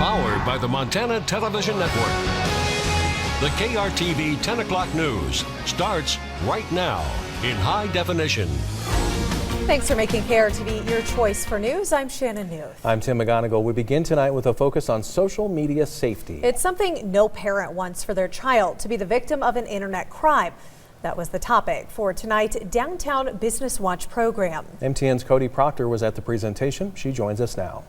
Powered by the Montana Television Network. The KRTV 10 o'clock news starts right now in high definition. Thanks for making KRTV your choice for news. I'm Shannon Newth. I'm Tim McGonigal. We begin tonight with a focus on social media safety. It's something no parent wants for their child, to be the victim of an internet crime. That was the topic for tonight's Downtown Business Watch program. MTN's Cody Proctor was at the presentation. She joins us now.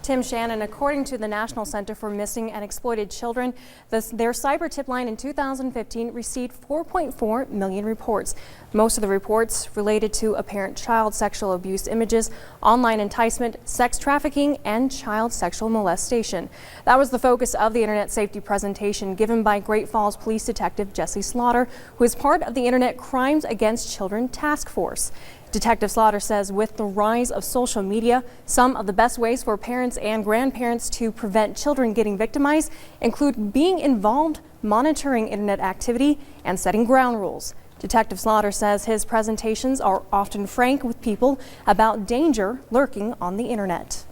Tim, Shannon, according to the National Center for Missing and Exploited Children, their cyber tip line in 2015 received 4.4 million reports. Most of the reports related to apparent child sexual abuse images, online enticement, sex trafficking, and child sexual molestation. That was the focus of the Internet Safety presentation given by Great Falls Police Detective Jesse Slaughter, who is part of the Internet Crimes Against Children Task Force. Detective Slaughter says with the rise of social media, some of the best ways for parents and grandparents to prevent children getting victimized include being involved, monitoring internet activity, and setting ground rules. Detective Slaughter says his presentations are often frank with people about danger lurking on the internet.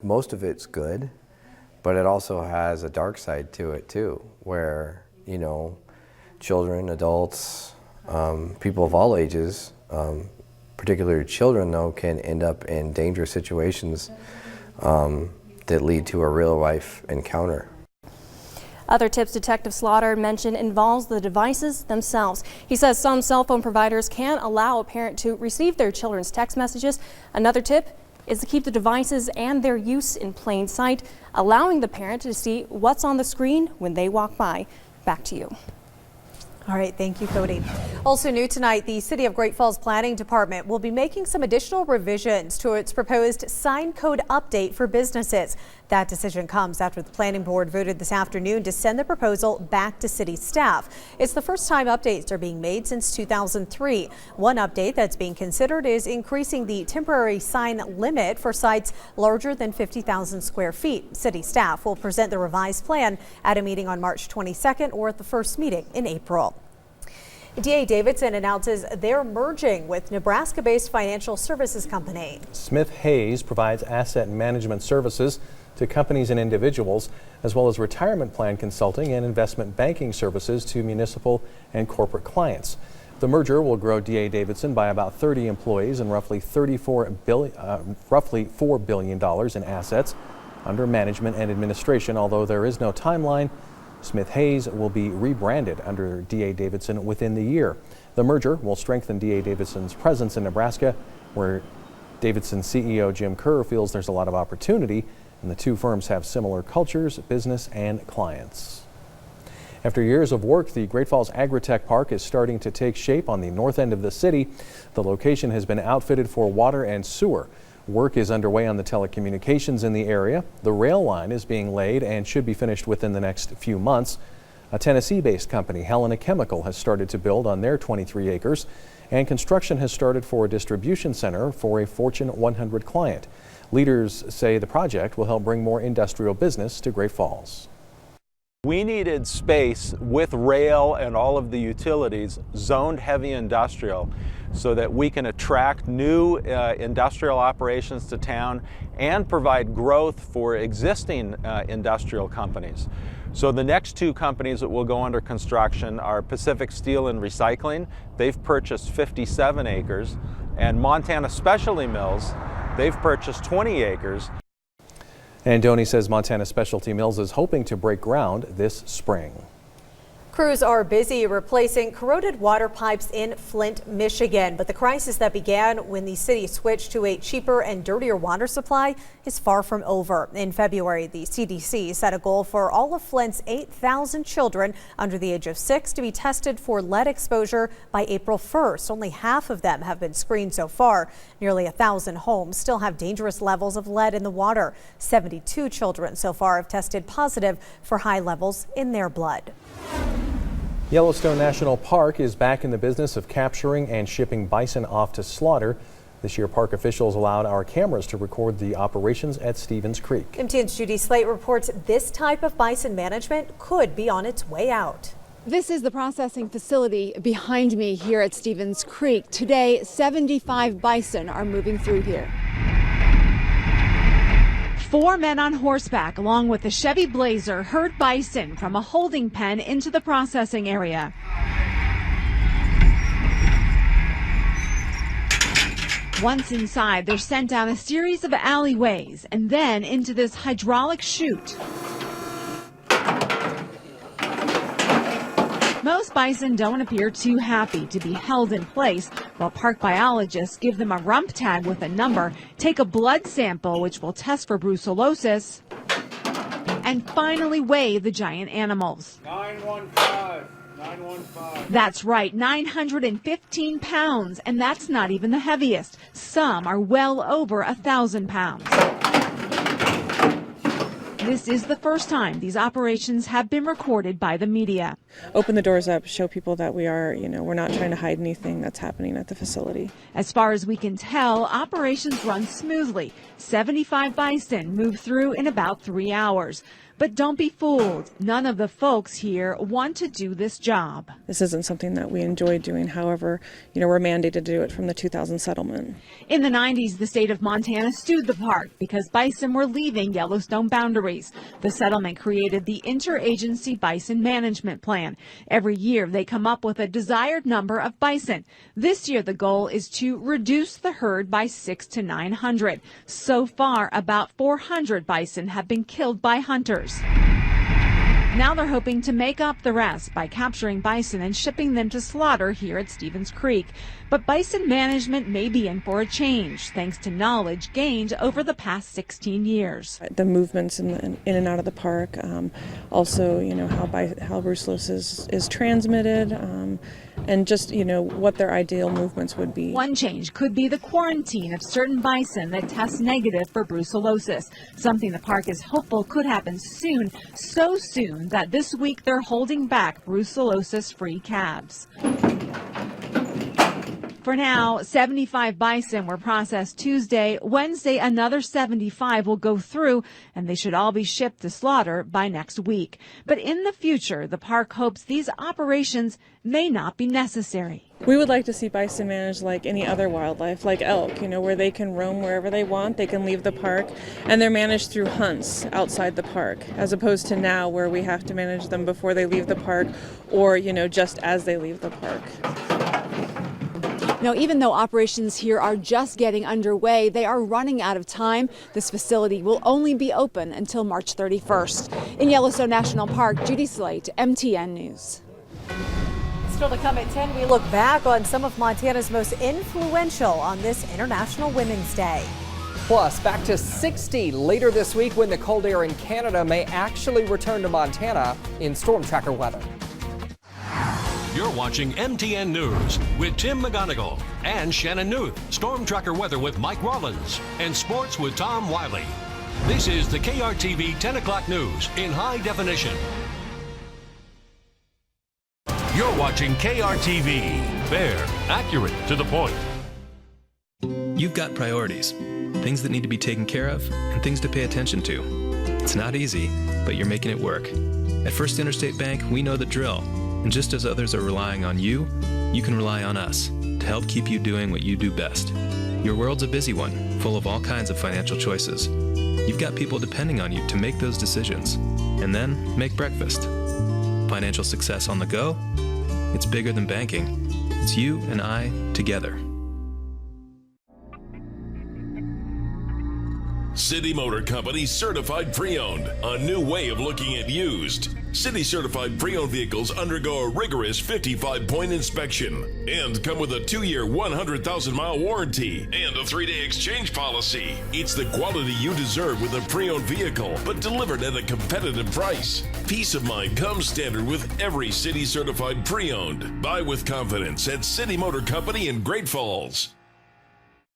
Most of it's good, but it also has a dark side to it too, where, you know, children, adults, people of all ages, particularly children though, can end up in dangerous situations that lead to a real life encounter. Other tips Detective Slaughter mentioned involves the devices themselves. He says some cell phone providers can allow a parent to receive their children's text messages. Another tip is to keep the devices and their use in plain sight, allowing the parent to see what's on the screen when they walk by. Back to you. All right, thank you, Cody. Also new tonight, the City of Great Falls Planning Department will be making some additional revisions to its proposed sign code update for businesses. That decision comes after the Planning Board voted this afternoon to send the proposal back to city staff. It's the first time updates are being made since 2003. One update that's being considered is increasing the temporary sign limit for sites larger than 50,000 square feet. City staff will present the revised plan at a meeting on March 22nd or at the first meeting in April. D.A. Davidson announces they're merging with Nebraska-based financial services company. Smith Hayes provides asset management services to companies and individuals, as well as retirement plan consulting and investment banking services to municipal and corporate clients. The merger will grow D.A. Davidson by about 30 employees and roughly $4 billion in assets under management and administration, although there is no timeline. Smith Hayes will be rebranded under D.A. Davidson within the year. The merger will strengthen D.A. Davidson's presence in Nebraska, where Davidson CEO Jim Kerr feels there's a lot of opportunity, and the two firms have similar cultures, business, and clients. After years of work, the Great Falls Agritech Park is starting to take shape on the north end of the city. The location has been outfitted for water and sewer. Work is underway on the telecommunications in the area. The rail line is being laid and should be finished within the next few months. A Tennessee-based company, Helena Chemical, has started to build on their 23 acres, and construction has started for a distribution center for a Fortune 100 client. Leaders say the project will help bring more industrial business to Great Falls. We needed space with rail and all of the utilities zoned heavy industrial so that we can attract new industrial operations to town and provide growth for existing industrial companies. So the next two companies that will go under construction are Pacific Steel and Recycling. They've purchased 57 acres, and Montana Specialty Mills, they've purchased 20 acres. And Donnie says Montana Specialty Mills is hoping to break ground this spring. Crews are busy replacing corroded water pipes in Flint, Michigan, but the crisis that began when the city switched to a cheaper and dirtier water supply is far from over. In February, the CDC set a goal for all of Flint's 8,000 children under the age of 6 to be tested for lead exposure by April 1st. Only half of them have been screened so far. Nearly 1,000 homes still have dangerous levels of lead in the water. 72 children so far have tested positive for high levels in their blood. Yellowstone National Park is back in the business of capturing and shipping bison off to slaughter. This year, park officials allowed our cameras to record the operations at Stevens Creek. MTN's Judy Slate reports this type of bison management could be on its way out. This is the processing facility behind me here at Stevens Creek. Today, 75 bison are moving through here. 4 men on horseback, along with a Chevy Blazer, herd bison from a holding pen into the processing area. Once inside, they're sent down a series of alleyways and then into this hydraulic chute. Most bison don't appear too happy to be held in place, while park biologists give them a rump tag with a number, take a blood sample which will test for brucellosis, and finally weigh the giant animals. 915. That's right, 915 pounds, and that's not even the heaviest. Some are well over 1,000 pounds. This is the first time these operations have been recorded by the media. Open the doors up, show people that we are, we're not trying to hide anything that's happening at the facility. As far as we can tell, operations run smoothly. 75 bison move through in about 3 hours. But don't be fooled. None of the folks here want to do this job. This isn't something that we enjoy doing. However, we're mandated to do it from the 2000 settlement. In the 90s, the state of Montana sued the park because bison were leaving Yellowstone boundaries. The settlement created the Interagency Bison Management Plan. Every year, they come up with a desired number of bison. This year, the goal is to reduce the herd by 600 to 900. So far, about 400 bison have been killed by hunters. Now they're hoping to make up the rest by capturing bison and shipping them to slaughter here at Stevens Creek. But bison management may be in for a change, thanks to knowledge gained over the past 16 years. The movements in and out of the park, also, how brucellosis is transmitted, and just, what their ideal movements would be. One change could be the quarantine of certain bison that test negative for brucellosis, something the park is hopeful could happen soon, so soon that this week they're holding back brucellosis-free calves. For now, 75 bison were processed Tuesday. Wednesday, another 75 will go through, and they should all be shipped to slaughter by next week. But in the future, the park hopes these operations may not be necessary. We would like to see bison managed like any other wildlife, like elk, where they can roam wherever they want, they can leave the park, and they're managed through hunts outside the park, as opposed to now where we have to manage them before they leave the park or, just as they leave the park. Now, even though operations here are just getting underway, they are running out of time. This facility will only be open until March 31st. In Yellowstone National Park, Judy Slate, MTN News. Still to come at 10, we look back on some of Montana's most influential on this International Women's Day. Plus, back to 60 later this week when the cold air in Canada may actually return to Montana in storm tracker weather. You're watching MTN News with Tim McGonigal and Shannon Newth, Storm Tracker Weather with Mike Rollins, and Sports with Tom Wiley. This is the KRTV 10 o'clock news in high definition. You're watching KRTV. Fair, accurate, to the point. You've got priorities, things that need to be taken care of and things to pay attention to. It's not easy, but you're making it work. At First Interstate Bank, we know the drill. And just as others are relying on you, you can rely on us to help keep you doing what you do best. Your world's a busy one, full of all kinds of financial choices. You've got people depending on you to make those decisions, and then make breakfast. Financial success on the go? It's bigger than banking. It's you and I together. City Motor Company Certified Pre-Owned, a new way of looking at used. City Certified Pre-Owned vehicles undergo a rigorous 55-point inspection and come with a 2-year, 100,000-mile warranty and a 3-day exchange policy. It's the quality you deserve with a pre-owned vehicle, but delivered at a competitive price. Peace of mind comes standard with every City Certified Pre-Owned. Buy with confidence at City Motor Company in Great Falls.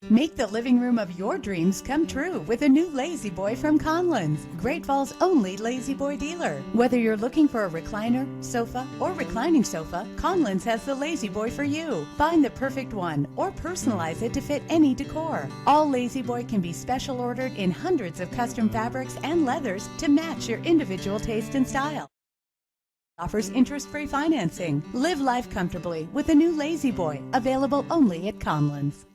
Make the living room of your dreams come true with a new Lazy Boy from Conlon's, Great Falls' only Lazy Boy dealer. Whether you're looking for a recliner, sofa, or reclining sofa, Conlon's has the Lazy Boy for you. Find the perfect one or personalize it to fit any decor. All Lazy Boy can be special ordered in hundreds of custom fabrics and leathers to match your individual taste and style. Offers interest-free financing. Live life comfortably with a new Lazy Boy, available only at Conlon's.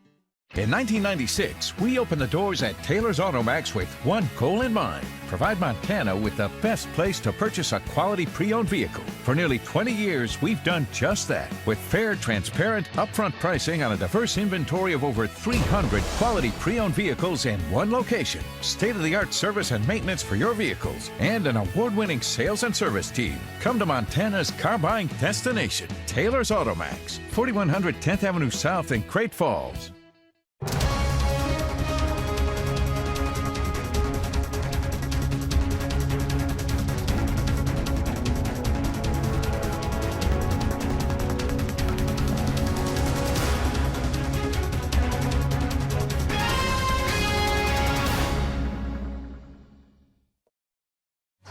In 1996, we opened the doors at Taylor's Automax with one goal in mind: provide Montana with the best place to purchase a quality pre-owned vehicle. For nearly 20 years, we've done just that, with fair, transparent, upfront pricing on a diverse inventory of over 300 quality pre-owned vehicles in one location, state-of-the-art service and maintenance for your vehicles, and an award-winning sales and service team. Come to Montana's car buying destination, Taylor's Automax, 4100 10th Avenue South in Great Falls.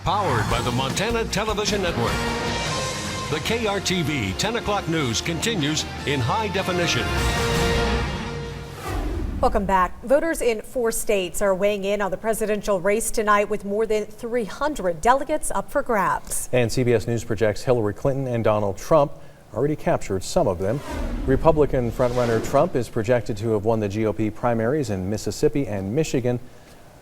Powered by the Montana Television Network. The KRTV 10 o'clock news continues in high definition. Welcome back. Voters in 4 states are weighing in on the presidential race tonight with more than 300 delegates up for grabs. And CBS News projects Hillary Clinton and Donald Trump already captured some of them. Republican frontrunner Trump is projected to have won the GOP primaries in Mississippi and Michigan.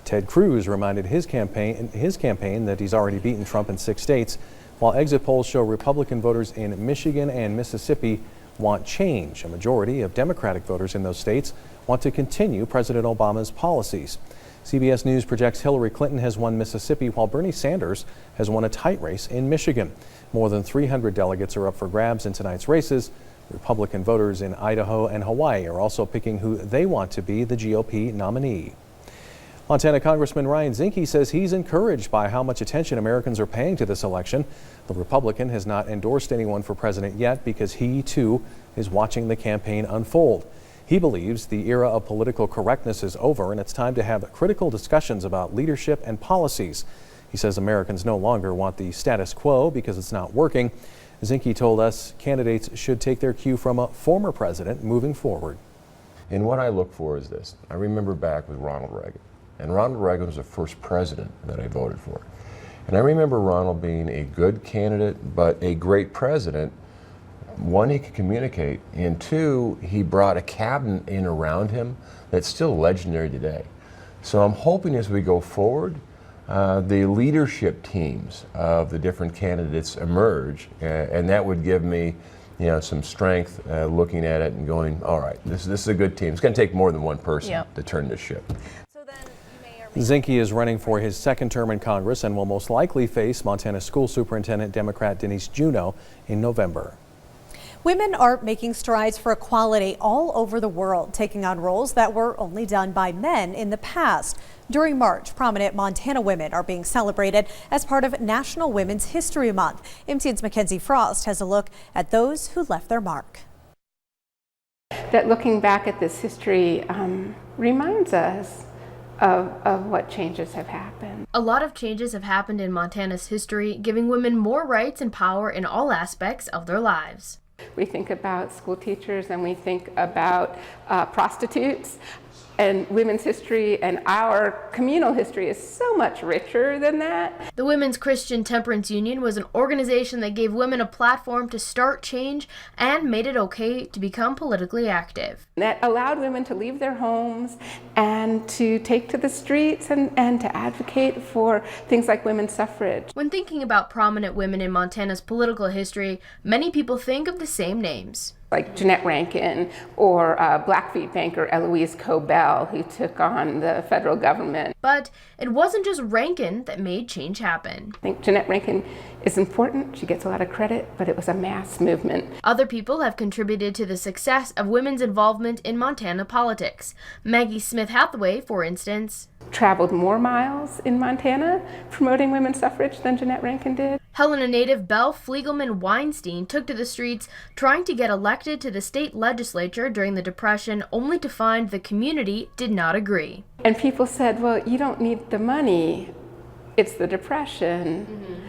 Ted Cruz reminded his campaign that he's already beaten Trump in 6 states, while exit polls show Republican voters in Michigan and Mississippi want change. A majority of Democratic voters in those states want to continue President Obama's policies. CBS News projects Hillary Clinton has won Mississippi, while Bernie Sanders has won a tight race in Michigan. More than 300 delegates are up for grabs in tonight's races. Republican voters in Idaho and Hawaii are also picking who they want to be the GOP nominee. Montana Congressman Ryan Zinke says he's encouraged by how much attention Americans are paying to this election. The Republican has not endorsed anyone for president yet because he, too, is watching the campaign unfold. He believes the era of political correctness is over and it's time to have critical discussions about leadership and policies. He says Americans no longer want the status quo because it's not working. Zinke told us candidates should take their cue from a former president moving forward. And what I look for is this. I remember back with Ronald Reagan. And Ronald Reagan was the first president that I voted for. And I remember Ronald being a good candidate, but a great president. One, he could communicate, and two, he brought a cabinet in around him that's still legendary today. So I'm hoping as we go forward, the leadership teams of the different candidates emerge, and that would give me some strength looking at it and going, all right, this is a good team. It's going to take more than one person to turn this ship. Zinke is running for his second term in Congress and will most likely face Montana School Superintendent Democrat Denise Juneau in November. Women are making strides for equality all over the world, taking on roles that were only done by men in the past. During March, prominent Montana women are being celebrated as part of National Women's History Month. MTN's Mackenzie Frost has a look at those who left their mark. That looking back at this history reminds us of what changes have happened. A lot of changes have happened in Montana's history, giving women more rights and power in all aspects of their lives. We think about school teachers and we think about prostitutes, and women's history and our communal history is so much richer than that. The Women's Christian Temperance Union was an organization that gave women a platform to start change and made it okay to become politically active. That allowed women to leave their homes and to take to the streets and to advocate for things like women's suffrage. When thinking about prominent women in Montana's political history, many people think of the same names. Like Jeanette Rankin or Blackfeet banker Eloise Cobell, who took on the federal government. But it wasn't just Rankin that made change happen. I think Jeanette Rankin is important. She gets a lot of credit, but it was a mass movement. Other people have contributed to the success of women's involvement in Montana politics. Maggie Smith Hathaway, for instance, traveled more miles in Montana promoting women's suffrage than Jeanette Rankin did. Helena native Belle Fliegelman Weinstein took to the streets trying to get elected to the state legislature during the Depression, only to find the community did not agree. And people said, well, you don't need the money, it's the Depression.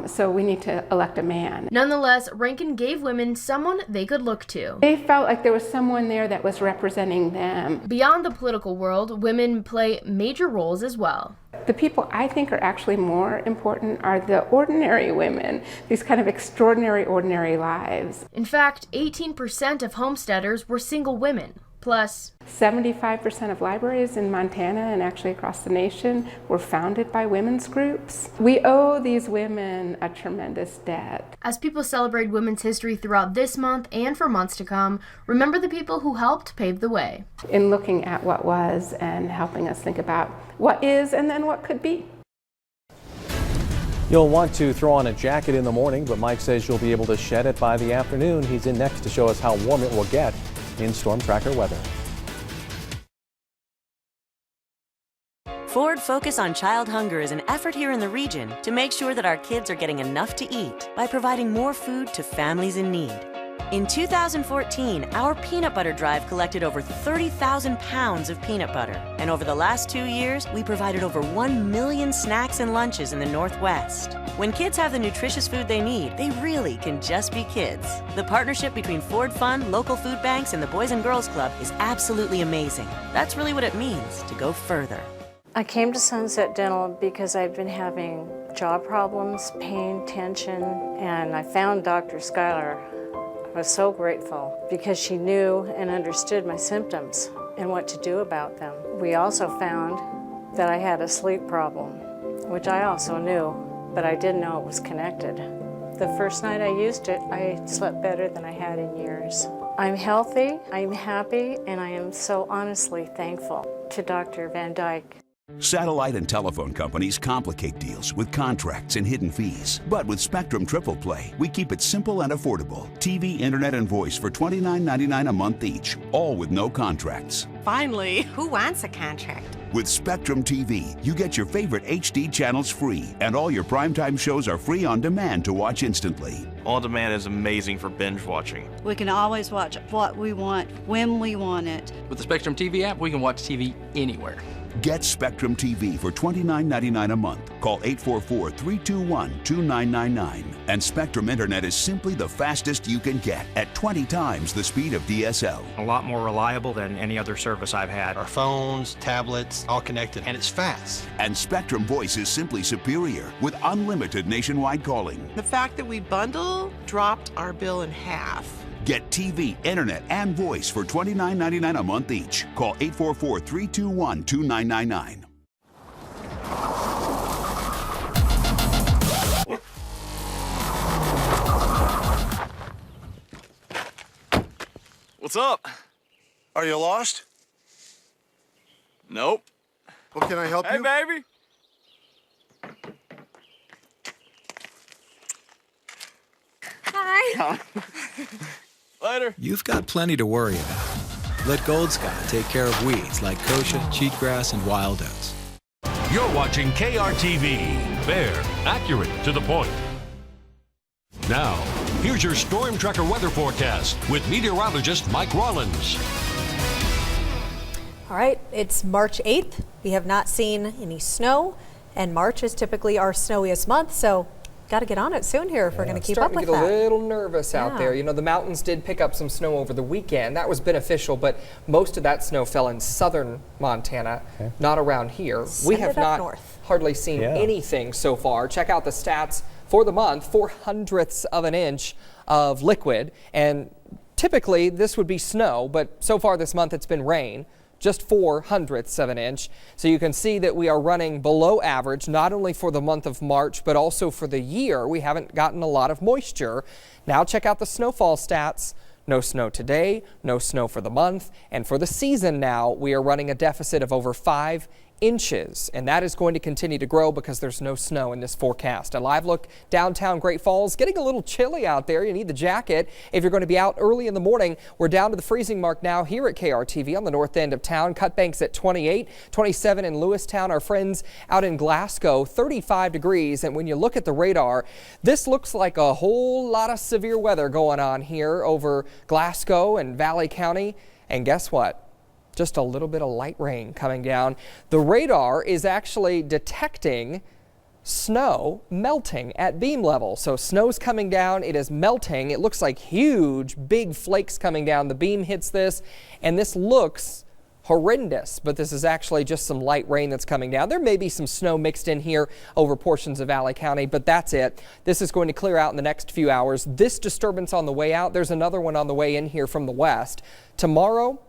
So we need to elect a man. Nonetheless, Rankin gave women someone they could look to. They felt like there was someone there that was representing them. Beyond the political world, women play major roles as well. The people I think are actually more important are the ordinary women, these kind of extraordinary, ordinary lives. In fact, 18% of homesteaders were single women. Plus, 75% of libraries in Montana and actually across the nation were founded by women's groups. We owe these women a tremendous debt. As people celebrate women's history throughout this month and for months to come, remember the people who helped pave the way. In looking at what was and helping us think about what is and then what could be. You'll want to throw on a jacket in the morning, but Mike says you'll be able to shed it by the afternoon. He's in next to show us how warm it will get in Storm Tracker weather. Forward Focus on Child Hunger is an effort here in the region to make sure that our kids are getting enough to eat by providing more food to families in need. In 2014, our peanut butter drive collected over 30,000 pounds of peanut butter. And over the last 2 years, we provided over 1 million snacks and lunches in the Northwest. When kids have the nutritious food they need, they really can just be kids. The partnership between Ford Fund, local food banks, and the Boys and Girls Club is absolutely amazing. That's really what it means to go further. I came to Sunset Dental because I'd been having jaw problems, pain, tension, and I found Dr. Schuyler. I was so grateful because she knew and understood my symptoms and what to do about them. We also found that I had a sleep problem, which I also knew, but I didn't know it was connected. The first night I used it, I slept better than I had in years. I'm healthy, I'm happy, and I am so honestly thankful to Dr. Van Dyke. Satellite and telephone companies complicate deals with contracts and hidden fees. But with Spectrum Triple Play, we keep it simple and affordable. TV, internet, and voice for $29.99 a month each, all with no contracts. Finally, who wants a contract? With Spectrum TV, you get your favorite HD channels free, and all your primetime shows are free on demand to watch instantly. On Demand is amazing for binge watching. We can always watch what we want, when we want it. With the Spectrum TV app, we can watch TV anywhere. Get Spectrum TV for $29.99 a month. Call 844-321-2999. And Spectrum Internet is simply the fastest you can get at 20 times the speed of DSL. A lot more reliable than any other service I've had. Our phones, tablets, all connected, and it's fast. And Spectrum Voice is simply superior with unlimited nationwide calling. The fact that we bundle dropped our bill in half. Get TV, internet, and voice for $29.99 a month each. Call 844-321-2999. What's up? Are you lost? Nope. Well, can I help you? Hey, baby. Hi. Later. You've got plenty to worry about. Let Gold Sky take care of weeds like kochia, cheatgrass, and wild oats. You're watching KRTV. Fair, accurate, to the point. Now, here's your Storm Tracker weather forecast with meteorologist Mike Rollins. All right, it's March 8th. We have not seen any snow, and March is typically our snowiest month, so got to get on it soon here if we're going to keep up with that. Starting to get a little nervous out there. You know, the mountains did pick up some snow over the weekend. That was beneficial, but most of that snow fell in southern Montana, not around here. We have not hardly seen anything so far. Check out the stats for the month: 0.04 of an inch of liquid, and typically this would be snow, but so far this month it's been rain. Just 0.04 of an inch. So you can see that we are running below average, not only for the month of March, but also for the year. We haven't gotten a lot of moisture. Now check out the snowfall stats. No snow today, no snow for the month, and for the season now, we are running a deficit of over 5 inches, and that is going to continue to grow because there's no snow in this forecast. A live look downtown Great Falls, getting a little chilly out there. You need the jacket if you're going to be out early in the morning. We're down to the freezing mark now here at KRTV on the north end of town. Cut Banks at 28, 27 in Lewistown. Our friends out in Glasgow, 35 degrees. And when you look at the radar, this looks like a whole lot of severe weather going on here over Glasgow and Valley County. And guess what? Just a little bit of light rain coming down. The radar is actually detecting snow melting at beam level. So snow's coming down, it is melting. It looks like huge, big flakes coming down. The beam hits this, and this looks horrendous, but this is actually just some light rain that's coming down. There may be some snow mixed in here over portions of Valley County, but that's it. This is going to clear out in the next few hours. This disturbance on the way out, there's another one on the way in here from the west. Tomorrow,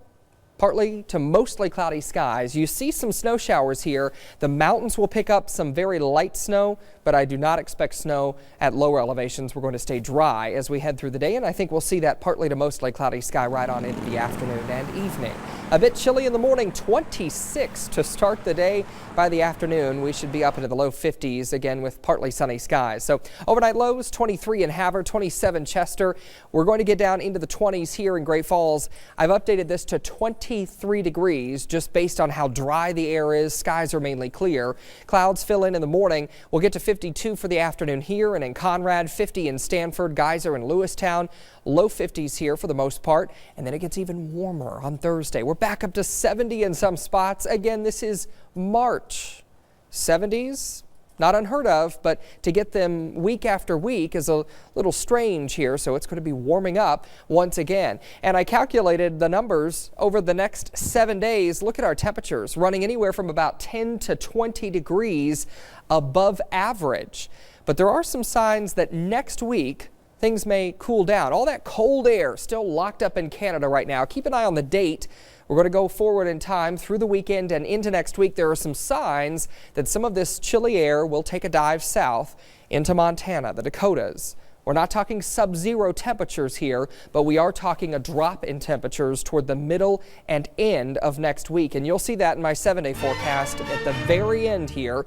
Partly to mostly cloudy skies. You see some snow showers here. The mountains will pick up some very light snow, but I do not expect snow at lower elevations. We're going to stay dry as we head through the day, and I think we'll see that partly to mostly cloudy sky right on into the afternoon and evening. A bit chilly in the morning, 26 to start the day. By the afternoon, we should be up into the low 50s again with partly sunny skies. So overnight lows, 23 in Havre, 27 Chester. We're going to get down into the 20s here in Great Falls. I've updated this to 23 degrees just based on how dry the air is. Skies are mainly clear. Clouds fill in the morning. We'll get to 52 for the afternoon here and in Conrad, 50 in Stanford, Geyser, and Lewistown. Low 50s here for the most part, and then it gets even warmer on Thursday. We're back up to 70 in some spots. Again, this is March. 70s, not unheard of, but to get them week after week is a little strange here, so it's going to be warming up once again. And I calculated the numbers over the next 7 days. Look at our temperatures running anywhere from about 10 to 20 degrees above average. But there are some signs that next week things may cool down. All that cold air still locked up in Canada right now. Keep an eye on the date. We're going to go forward in time through the weekend and into next week. There are some signs that some of this chilly air will take a dive south into Montana, the Dakotas. We're not talking sub-zero temperatures here, but we are talking a drop in temperatures toward the middle and end of next week. And you'll see that in my 7-day forecast at the very end here.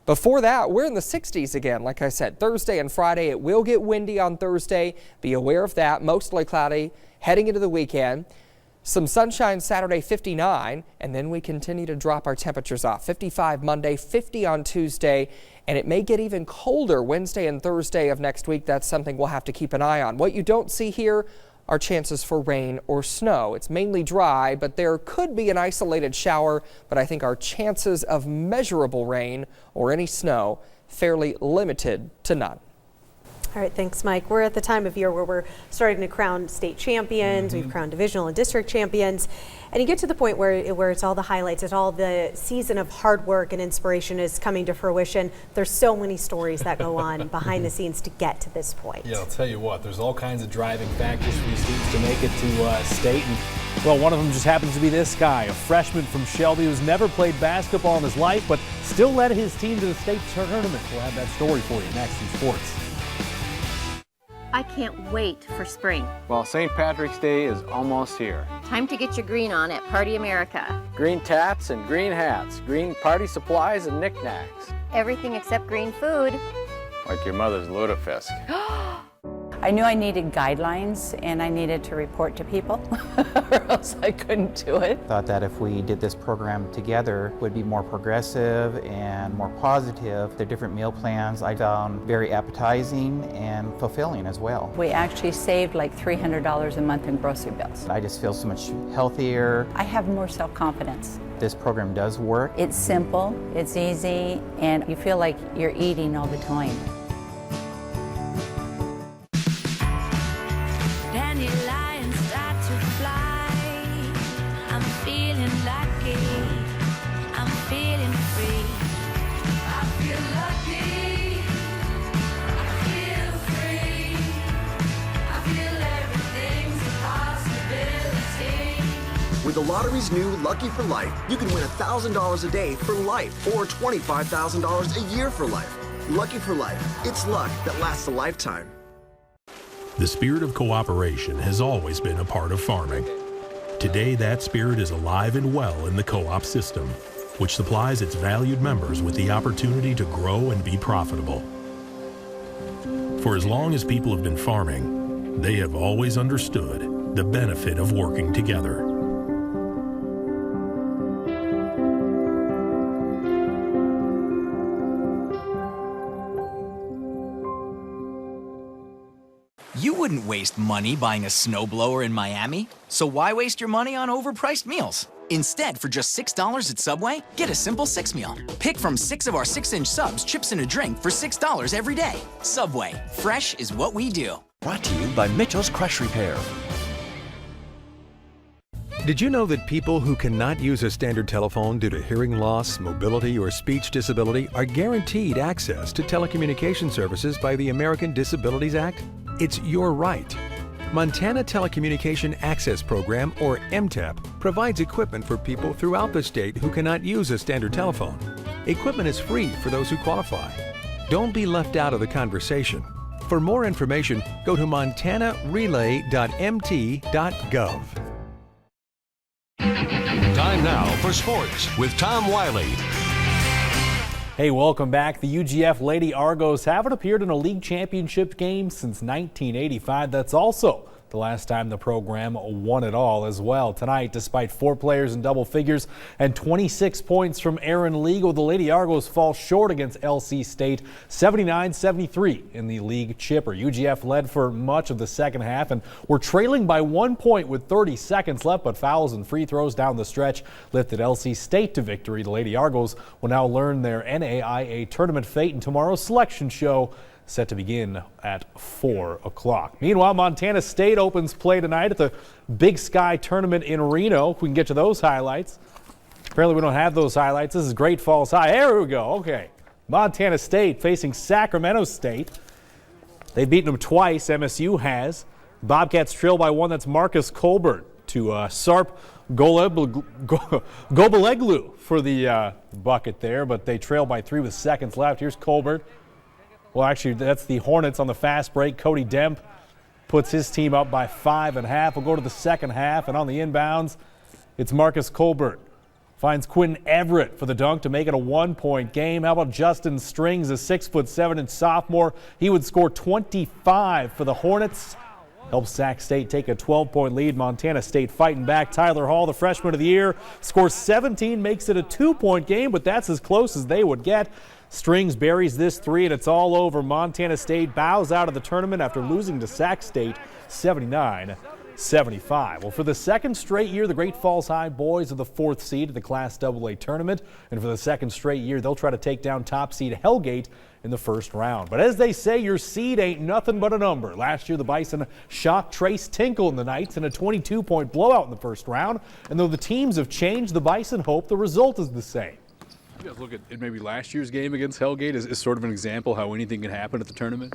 Before that, we're in the 60s again. Like I said, Thursday and Friday, it will get windy on Thursday. Be aware of that. Mostly cloudy heading into the weekend. Some sunshine Saturday, 59, and then we continue to drop our temperatures off. 55 Monday, 50 on Tuesday, and it may get even colder Wednesday and Thursday of next week. That's something we'll have to keep an eye on. What you don't see here are chances for rain or snow. It's mainly dry, but there could be an isolated shower, but I think our chances of measurable rain or any snow fairly limited to none. All right, thanks, Mike. We're at the time of year where we're starting to crown state champions. We've crowned divisional and district champions. And you get to the point where it's all the highlights, it's all the season of hard work and inspiration is coming to fruition. There's so many stories that go on behind the scenes to get to this point. Yeah, I'll tell you what, there's all kinds of driving factors for these teams to make it to state. And, well, one of them just happens to be this guy, a freshman from Shelby who's never played basketball in his life, but still led his team to the state tournament. We'll have that story for you next in sports. I can't wait for spring. Well, St. Patrick's Day is almost here. Time to get your green on at Party America. Green tats and green hats, green party supplies and knickknacks. Everything except green food. Like your mother's lutefisk. I knew I needed guidelines and I needed to report to people or else I couldn't do it. Thought that if we did this program together it would be more progressive and more positive. The different meal plans I found very appetizing and fulfilling as well. We actually saved like $300 a month in grocery bills. I just feel so much healthier. I have more self-confidence. This program does work. It's simple, it's easy, and you feel like you're eating all the time. With the lottery's new Lucky for Life, you can win $1,000 a day for life or $25,000 a year for life. Lucky for Life. It's luck that lasts a lifetime. The spirit of cooperation has always been a part of farming. Today, that spirit is alive and well in the co-op system, which supplies its valued members with the opportunity to grow and be profitable. For as long as people have been farming, they have always understood the benefit of working together. You wouldn't waste money buying a snowblower in Miami, so why waste your money on overpriced meals? Instead, for just $6 at Subway, get a simple 6-meal. Pick from 6 of our 6-inch subs, chips, and a drink for $6 every day. Subway, fresh is what we do. Brought to you by Mitchell's Crush Repair. Did you know that people who cannot use a standard telephone due to hearing loss, mobility, or speech disability are guaranteed access to telecommunication services by the American Disabilities Act? It's your right. Montana Telecommunication Access Program, or MTAP, provides equipment for people throughout the state who cannot use a standard telephone. Equipment is free for those who qualify. Don't be left out of the conversation. For more information, go to montanarelay.mt.gov. Time now for sports with Tom Wiley. Hey, welcome back. The UGF Lady Argos haven't appeared in a league championship game since 1985. That's also the last time the program won it all as well. Tonight, despite 4 players in double figures and 26 points from Aaron Legal, the Lady Argos fall short against LC State 79-73 in the league chipper. UGF led for much of the second half and were trailing by 1 point with 30 seconds left, but fouls and free throws down the stretch lifted LC State to victory. The Lady Argos will now learn their NAIA tournament fate in tomorrow's selection show, set to begin at 4 o'clock. Meanwhile, Montana State opens play tonight at the Big Sky Tournament in Reno. We can get to those highlights. Apparently we don't have those highlights. This is Great Falls High. There we go. Okay. Montana State facing Sacramento State. They've beaten them twice, MSU has. Bobcats trail by 1. That's Marcus Colbert to Sarp Gobeleglu for the bucket there, but they trail by 3 with seconds left. Here's Colbert. Well, actually, that's the Hornets on the fast break. Cody Demp puts his team up by 5.5. We'll go to the second half, and on the inbounds, it's Marcus Colbert. Finds Quentin Everett for the dunk to make it a 1-point game. How about Justin Strings, a 6'7" sophomore? He would score 25 for the Hornets. Helps Sac State take a 12-point lead. Montana State fighting back. Tyler Hall, the freshman of the year, scores 17, makes it a 2-point game, but that's as close as they would get. Strings buries this 3, and it's all over. Montana State bows out of the tournament after losing to Sac State 79-75. Well, for the second straight year, the Great Falls High boys are the 4th seed at the Class AA tournament, and for the second straight year, they'll try to take down top seed Hellgate in the first round. But as they say, your seed ain't nothing but a number. Last year, the Bison shocked Trace Tinkle and the Knights in a 22-point blowout in the first round, and though the teams have changed, the Bison hope the result is the same. You guys look at maybe last year's game against Hellgate as sort of an example how anything can happen at the tournament?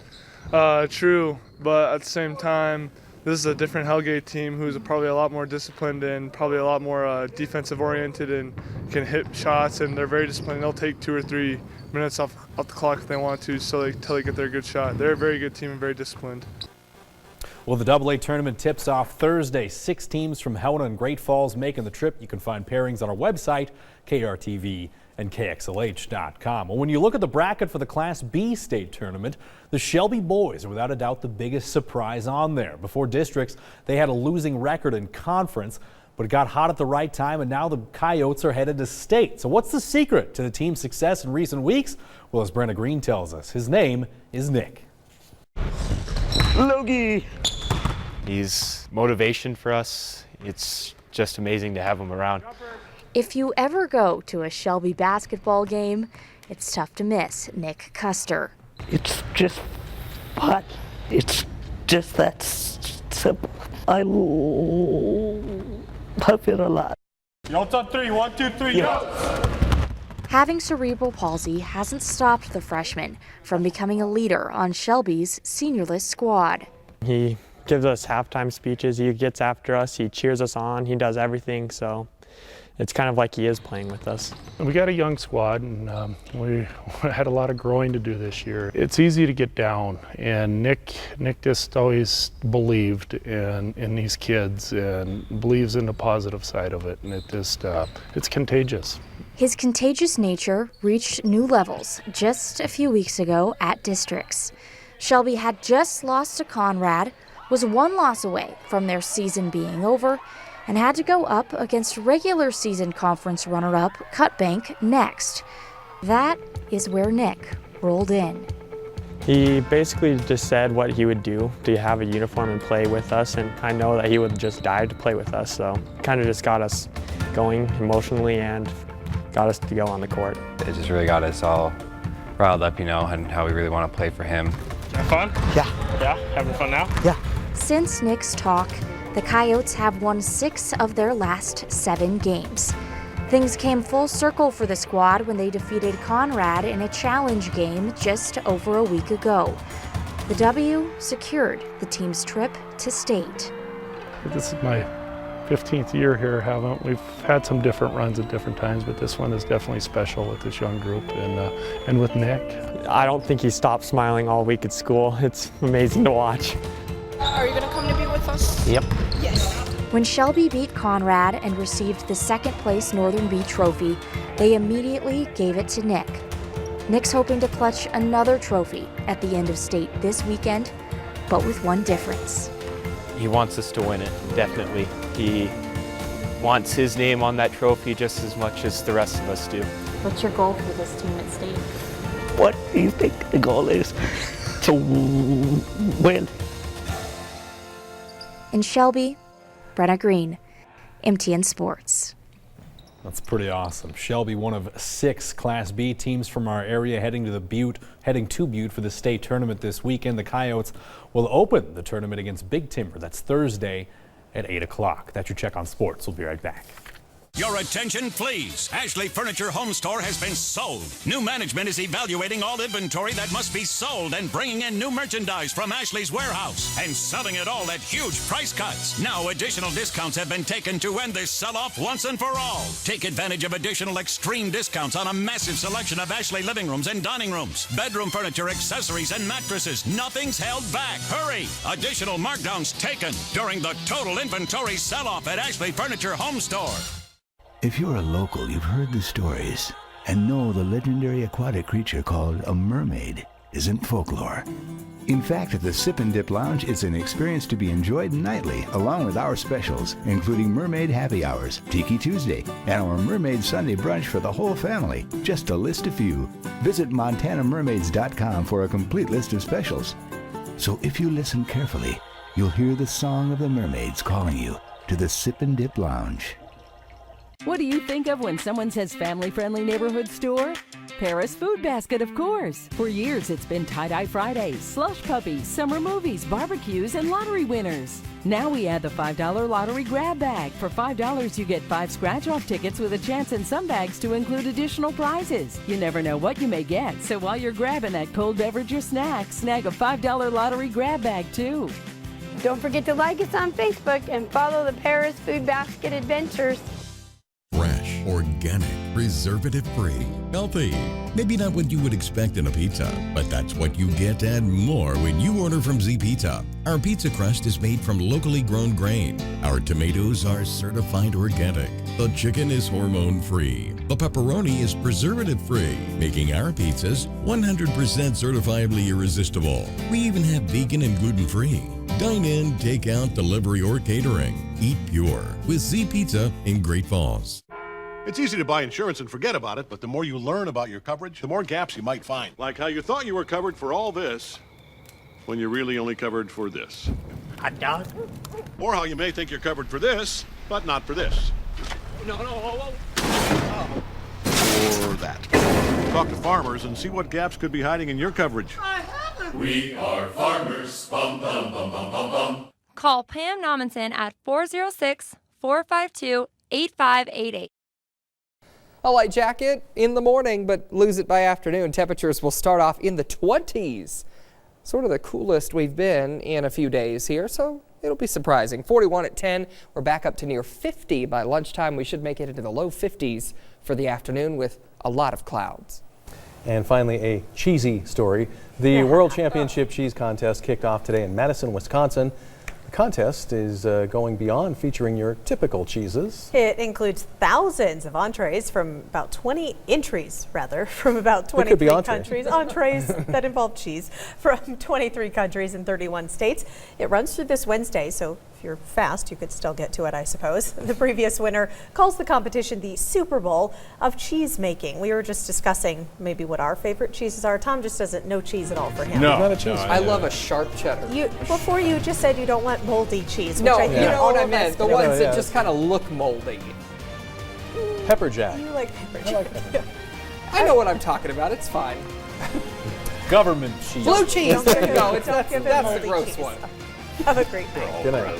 True, but at the same time, this is a different Hellgate team who's probably a lot more disciplined and probably a lot more defensive oriented and can hit shots, and they're very disciplined. They'll take 2 or 3 minutes off the clock if they want to until they get their good shot. They're a very good team and very disciplined. Well, the AA tournament tips off Thursday. 6 teams from Helena and Great Falls making the trip. You can find pairings on our website, KRTV and KXLH.com. Well, when you look at the bracket for the Class B state tournament, the Shelby boys are without a doubt the biggest surprise on there. Before districts, they had a losing record in conference, but it got hot at the right time, and now the Coyotes are headed to state. So what's the secret to the team's success in recent weeks? Well, as Brenna Green tells us, his name is Nick. Logie. He's motivation for us. It's just amazing to have him around. If you ever go to a Shelby basketball game, it's tough to miss Nick Custer. It's just fun. It's just that simple. I love it a lot. Y'all on 3, 1, 2, 3, go! Having cerebral palsy hasn't stopped the freshman from becoming a leader on Shelby's seniorless squad. He gives us halftime speeches, he gets after us, he cheers us on, he does everything, so it's kind of like he is playing with us. We got a young squad, and we had a lot of growing to do this year. It's easy to get down, and Nick just always believed in these kids and believes in the positive side of it, and it's contagious. His contagious nature reached new levels just a few weeks ago at districts. Shelby had just lost to Conrad, was 1 loss away from their season being over, and had to go up against regular season conference runner-up Cutbank next. That is where Nick rolled in. He basically just said what he would do to have a uniform and play with us, and I know that he would just die to play with us, so kind of just got us going emotionally and got us to go on the court. It just really got us all riled up, and how we really want to play for him. Have fun? Yeah. Yeah? Having fun now? Yeah. Since Nick's talk, the Coyotes have won 6 of their last 7 games. Things came full circle for the squad when they defeated Conrad in a challenge game just over a week ago. The W secured the team's trip to state. This is my 15th year here. We've had some different runs at different times, but this one is definitely special with this young group and with Nick. I don't think he stopped smiling all week at school. It's amazing to watch. Are you going to come to be with us? Yep. Yes. When Shelby beat Conrad and received the second place Northern Bee trophy, they immediately gave it to Nick. Nick's hoping to clutch another trophy at the end of state this weekend, but with one difference. He wants us to win it, definitely. He wants his name on that trophy just as much as the rest of us do. What's your goal for this team at state? What do you think the goal is? To win. In Shelby, Brenna Green, MTN Sports. That's pretty awesome. Shelby, one of 6 Class B teams from our area heading to Butte for the state tournament this weekend. The Coyotes will open the tournament against Big Timber. That's Thursday at 8 o'clock. That's your check on sports. We'll be right back. Your attention, please. Ashley Furniture Home Store has been sold. New management is evaluating all inventory that must be sold and bringing in new merchandise from Ashley's warehouse and selling it all at huge price cuts. Now additional discounts have been taken to end this sell-off once and for all. Take advantage of additional extreme discounts on a massive selection of Ashley living rooms and dining rooms, bedroom furniture, accessories, and mattresses. Nothing's held back. Hurry! Additional markdowns taken during the total inventory sell-off at Ashley Furniture Home Store. If you're a local, you've heard the stories and know the legendary aquatic creature called a mermaid isn't folklore. In fact, at the Sip and Dip Lounge, it's an experience to be enjoyed nightly, along with our specials, including Mermaid Happy Hours, Tiki Tuesday, and our Mermaid Sunday Brunch for the whole family, just to list a few. Visit MontanaMermaids.com for a complete list of specials. So if you listen carefully, you'll hear the song of the mermaids calling you to the Sip and Dip Lounge. What do you think of when someone says family-friendly neighborhood store? Paris Food Basket, of course. For years, it's been Tie-Dye Fridays, slush puppies, summer movies, barbecues, and lottery winners. Now we add the $5 lottery grab bag. For $5, you get 5 scratch-off tickets with a chance in some bags to include additional prizes. You never know what you may get, so while you're grabbing that cold beverage or snack, snag a $5 lottery grab bag, too. Don't forget to like us on Facebook and follow the Paris Food Basket Adventures. Fresh, organic, preservative-free, healthy. Maybe not what you would expect in a pizza, but that's what you get and more when you order from Z Pizza. Our pizza crust is made from locally grown grain. Our tomatoes are certified organic. The chicken is hormone-free. The pepperoni is preservative-free, making our pizzas 100% certifiably irresistible. We even have vegan and gluten-free. Dine in, take out, delivery, or catering. Eat pure with Z Pizza in Great Falls. It's easy to buy insurance and forget about it, but the more you learn about your coverage, the more gaps you might find. Like how you thought you were covered for all this when you're really only covered for this. Hot dog? Or how you may think you're covered for this, but not for this. No. Or that. Talk to farmers and see what gaps could be hiding in your coverage. We are farmers. Bum, bum, bum, bum, bum, bum. Call Pam Nominson at 406-452-8588. A light jacket in the morning, but lose it by afternoon. Temperatures will start off in the 20s. Sort of the coolest we've been in a few days here, so it'll be surprising. 41 at 10. We're back up to near 50 by lunchtime. We should make it into the low 50s for the afternoon with a lot of clouds. And finally, a cheesy story. The World Championship Cheese Contest kicked off today in Madison, Wisconsin. The contest is going beyond featuring your typical cheeses. It includes thousands of entrees from about 20 entries, rather, from about 23 could be countries. Entrees that involve cheese from 23 countries and 31 states. It runs through this Wednesday, so if you're fast, you could still get to it, I suppose. The previous winner calls the competition the Super Bowl of cheese making. We were just discussing maybe what our favorite cheeses are. Tom just doesn't know cheese at all for him. No, not a cheese. I love a sharp cheddar. Before you just said you don't want moldy cheese. No, which you know what I meant. The ones that just kind of look moldy. Pepper jack. You like pepper jack. I know what I'm talking about. It's fine. Government cheese. Blue cheese. There you go. Don't give it That's the moldy gross cheese. one. Have a great night. Good night.